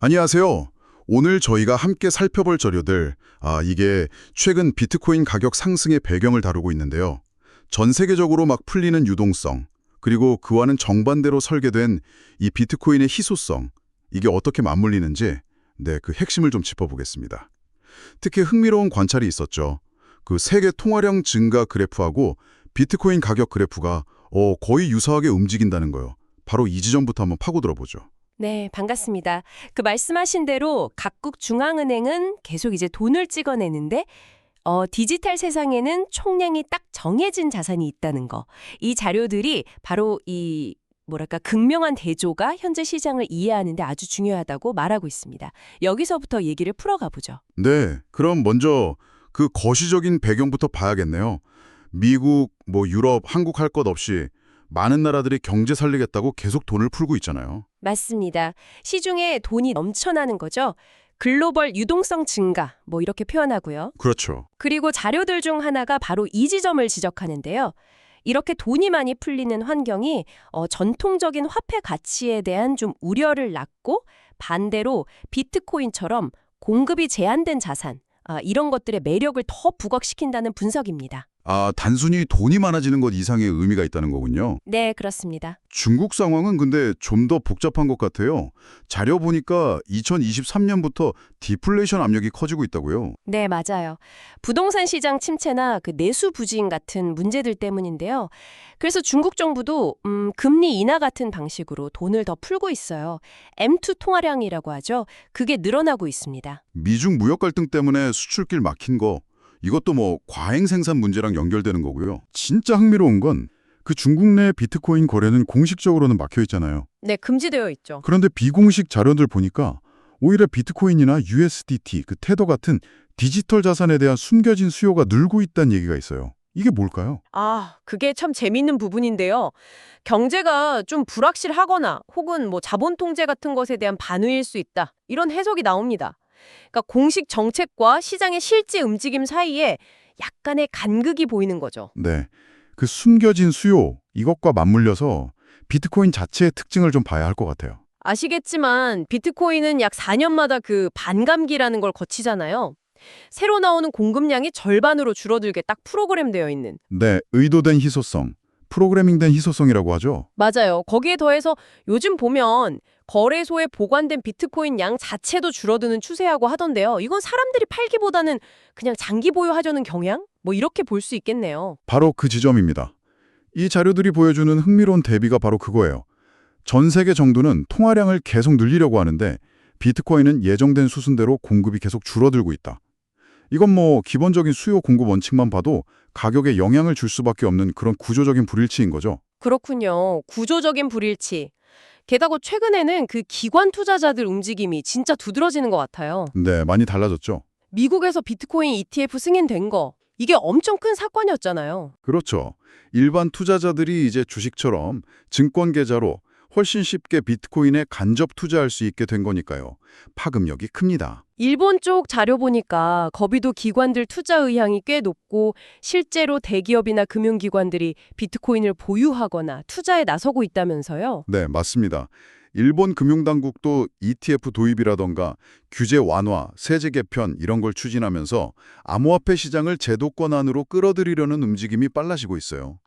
안녕하세요. 오늘 저희가 함께 살펴볼 자료들, 이게 최근 비트코인 가격 상승의 배경을 다루고 있는데요. 전 세계적으로 막 풀리는 유동성, 그리고 그와는 정반대로 설계된 이 비트코인의 희소성, 이게 어떻게 맞물리는지, 그 핵심을 좀 짚어보겠습니다. 특히 흥미로운 관찰이 있었죠. 그 세계 통화량 증가 그래프하고 비트코인 가격 그래프가 거의 유사하게 움직인다는 거요. 바로 이 지점부터 한번 파고들어 보죠. 네, 반갑습니다. 그 말씀하신 대로 각국 중앙은행은 계속 이제 돈을 찍어내는데 디지털 세상에는 총량이 딱 정해진 자산이 있다는 거. 이 자료들이 바로 이 뭐랄까 극명한 대조가 현재 시장을 이해하는 데 아주 중요하다고 말하고 있습니다. 여기서부터 얘기를 풀어가 보죠. 네, 그럼 먼저 그 거시적인 배경부터 봐야겠네요. 미국, 유럽, 한국 할 것 없이 많은 나라들이 경제 살리겠다고 계속 돈을 풀고 있잖아요. 맞습니다. 시중에 돈이 넘쳐나는 거죠. 글로벌 유동성 증가, 이렇게 표현하고요. 그렇죠. 그리고 자료들 중 하나가 바로 이 지점을 지적하는데요. 이렇게 돈이 많이 풀리는 환경이 전통적인 화폐 가치에 대한 좀 우려를 낳고 반대로 비트코인처럼 공급이 제한된 자산, 이런 것들의 매력을 더 부각시킨다는 분석입니다. 단순히 돈이 많아지는 것 이상의 의미가 있다는 거군요. 네, 그렇습니다. 중국 상황은 근데 좀 더 복잡한 것 같아요. 자료 보니까 2023년부터 디플레이션 압력이 커지고 있다고요. 네, 맞아요. 부동산 시장 침체나 그 내수 부진 같은 문제들 때문인데요. 그래서 중국 정부도 금리 인하 같은 방식으로 돈을 더 풀고 있어요. M2 통화량이라고 하죠. 그게 늘어나고 있습니다. 미중 무역 갈등 때문에 수출길 막힌 거, 이것도 과잉 생산 문제랑 연결되는 거고요. 진짜 흥미로운 건 그 중국 내 비트코인 거래는 공식적으로는 막혀 있잖아요. 네, 금지되어 있죠. 그런데 비공식 자료들 보니까 오히려 비트코인이나 USDT, 그 테더 같은 디지털 자산에 대한 숨겨진 수요가 늘고 있다는 얘기가 있어요. 이게 뭘까요? 그게 참 재밌는 부분인데요. 경제가 좀 불확실하거나 혹은 자본 통제 같은 것에 대한 반응일 수 있다. 이런 해석이 나옵니다. 그러니까 공식 정책과 시장의 실제 움직임 사이에 약간의 간극이 보이는 거죠. 네, 그 숨겨진 수요, 이것과 맞물려서 비트코인 자체의 특징을 좀 봐야 할 것 같아요. 아시겠지만 비트코인은 약 4년마다 그 반감기라는 걸 거치잖아요. 새로 나오는 공급량이 절반으로 줄어들게 딱 프로그램되어 있는. 네, 의도된 희소성, 프로그래밍된 희소성이라고 하죠. 맞아요. 거기에 더해서 요즘 보면 거래소에 보관된 비트코인 양 자체도 줄어드는 추세라고 하던데요. 이건 사람들이 팔기보다는 그냥 장기 보유하려는 경향? 이렇게 볼 수 있겠네요. 바로 그 지점입니다. 이 자료들이 보여주는 흥미로운 대비가 바로 그거예요. 전 세계 정도는 통화량을 계속 늘리려고 하는데 비트코인은 예정된 수순대로 공급이 계속 줄어들고 있다. 이건 기본적인 수요 공급 원칙만 봐도 가격에 영향을 줄 수밖에 없는 그런 구조적인 불일치인 거죠. 그렇군요. 구조적인 불일치. 게다가 최근에는 그 기관 투자자들 움직임이 진짜 두드러지는 것 같아요. 네, 많이 달라졌죠. 미국에서 비트코인 ETF 승인된 거. 이게 엄청 큰 사건이었잖아요. 그렇죠. 일반 투자자들이 이제 주식처럼 증권 계좌로 훨씬 쉽게 비트코인에 간접 투자할 수 있게 된 거니까요. 파급력이 큽니다. 일본 쪽 자료 보니까 거비도 기관들 투자 의향이 꽤 높고 실제로 대기업이나 금융기관들이 비트코인을 보유하거나 투자에 나서고 있다면서요. 네, 맞습니다. 일본 금융당국도 ETF 도입이라던가 규제 완화, 세제 개편 이런 걸 추진하면서 암호화폐 시장을 제도권 안으로 끌어들이려는 움직임이 빨라지고 있어요.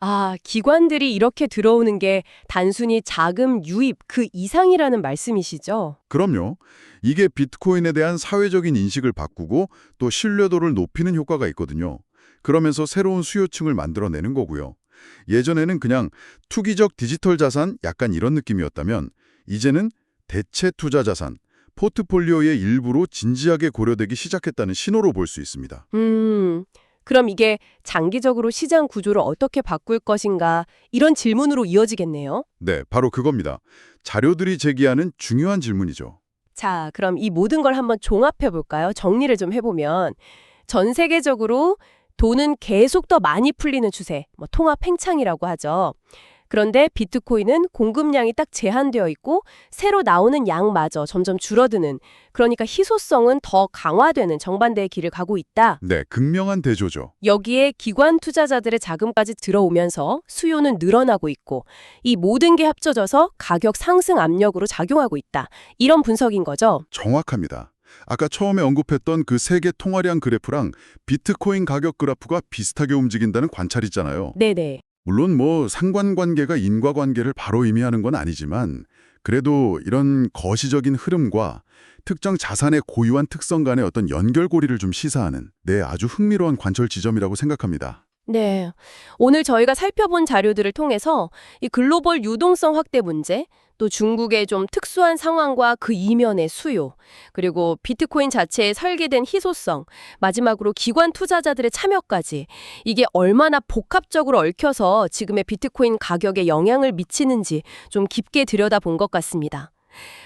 기관들이 이렇게 들어오는 게 단순히 자금 유입 그 이상이라는 말씀이시죠? 그럼요. 이게 비트코인에 대한 사회적인 인식을 바꾸고 또 신뢰도를 높이는 효과가 있거든요. 그러면서 새로운 수요층을 만들어내는 거고요. 예전에는 그냥 투기적 디지털 자산 약간 이런 느낌이었다면 이제는 대체 투자 자산, 포트폴리오의 일부로 진지하게 고려되기 시작했다는 신호로 볼 수 있습니다. 그럼 이게 장기적으로 시장 구조를 어떻게 바꿀 것인가 이런 질문으로 이어지겠네요. 네, 바로 그겁니다. 자료들이 제기하는 중요한 질문이죠. 자, 그럼 이 모든 걸 한번 종합해 볼까요? 정리를 좀 해보면 전 세계적으로 돈은 계속 더 많이 풀리는 추세, 통화 팽창이라고 하죠. 그런데 비트코인은 공급량이 딱 제한되어 있고 새로 나오는 양마저 점점 줄어드는, 그러니까 희소성은 더 강화되는 정반대의 길을 가고 있다. 네, 극명한 대조죠. 여기에 기관 투자자들의 자금까지 들어오면서 수요는 늘어나고 있고 이 모든 게 합쳐져서 가격 상승 압력으로 작용하고 있다. 이런 분석인 거죠. 정확합니다. 아까 처음에 언급했던 그 세계 통화량 그래프랑 비트코인 가격 그래프가 비슷하게 움직인다는 관찰 있잖아요. 네네. 물론 뭐 상관관계가 인과관계를 바로 의미하는 건 아니지만 그래도 이런 거시적인 흐름과 특정 자산의 고유한 특성 간의 어떤 연결고리를 좀 시사하는 아주 흥미로운 관철 지점이라고 생각합니다. 네. 오늘 저희가 살펴본 자료들을 통해서 이 글로벌 유동성 확대 문제, 또 중국의 좀 특수한 상황과 그 이면의 수요, 그리고 비트코인 자체에 설계된 희소성, 마지막으로 기관 투자자들의 참여까지 이게 얼마나 복합적으로 얽혀서 지금의 비트코인 가격에 영향을 미치는지 좀 깊게 들여다본 것 같습니다.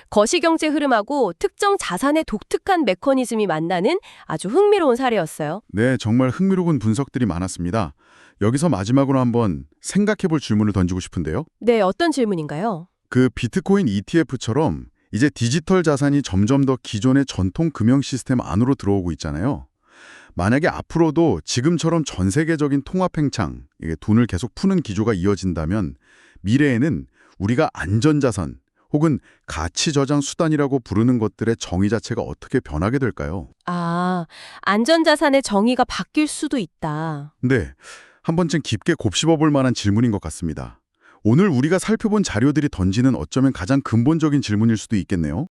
거시경제 흐름하고 특정 자산의 독특한 메커니즘이 만나는 아주 흥미로운 사례였어요. 네, 정말 흥미로운 분석들이 많았습니다. 여기서 마지막으로 한번 생각해볼 질문을 던지고 싶은데요. 네, 어떤 질문인가요? 그 비트코인 ETF처럼 이제 디지털 자산이 점점 더 기존의 전통 금융 시스템 안으로 들어오고 있잖아요. 만약에 앞으로도 지금처럼 전 세계적인 통합 행창, 돈을 계속 푸는 기조가 이어진다면 미래에는 우리가 안전자산 혹은 가치 저장 수단이라고 부르는 것들의 정의 자체가 어떻게 변하게 될까요? 아, 안전자산의 정의가 바뀔 수도 있다. 네, 한 번쯤 깊게 곱씹어볼 만한 질문인 것 같습니다. 오늘 우리가 살펴본 자료들이 던지는 어쩌면 가장 근본적인 질문일 수도 있겠네요.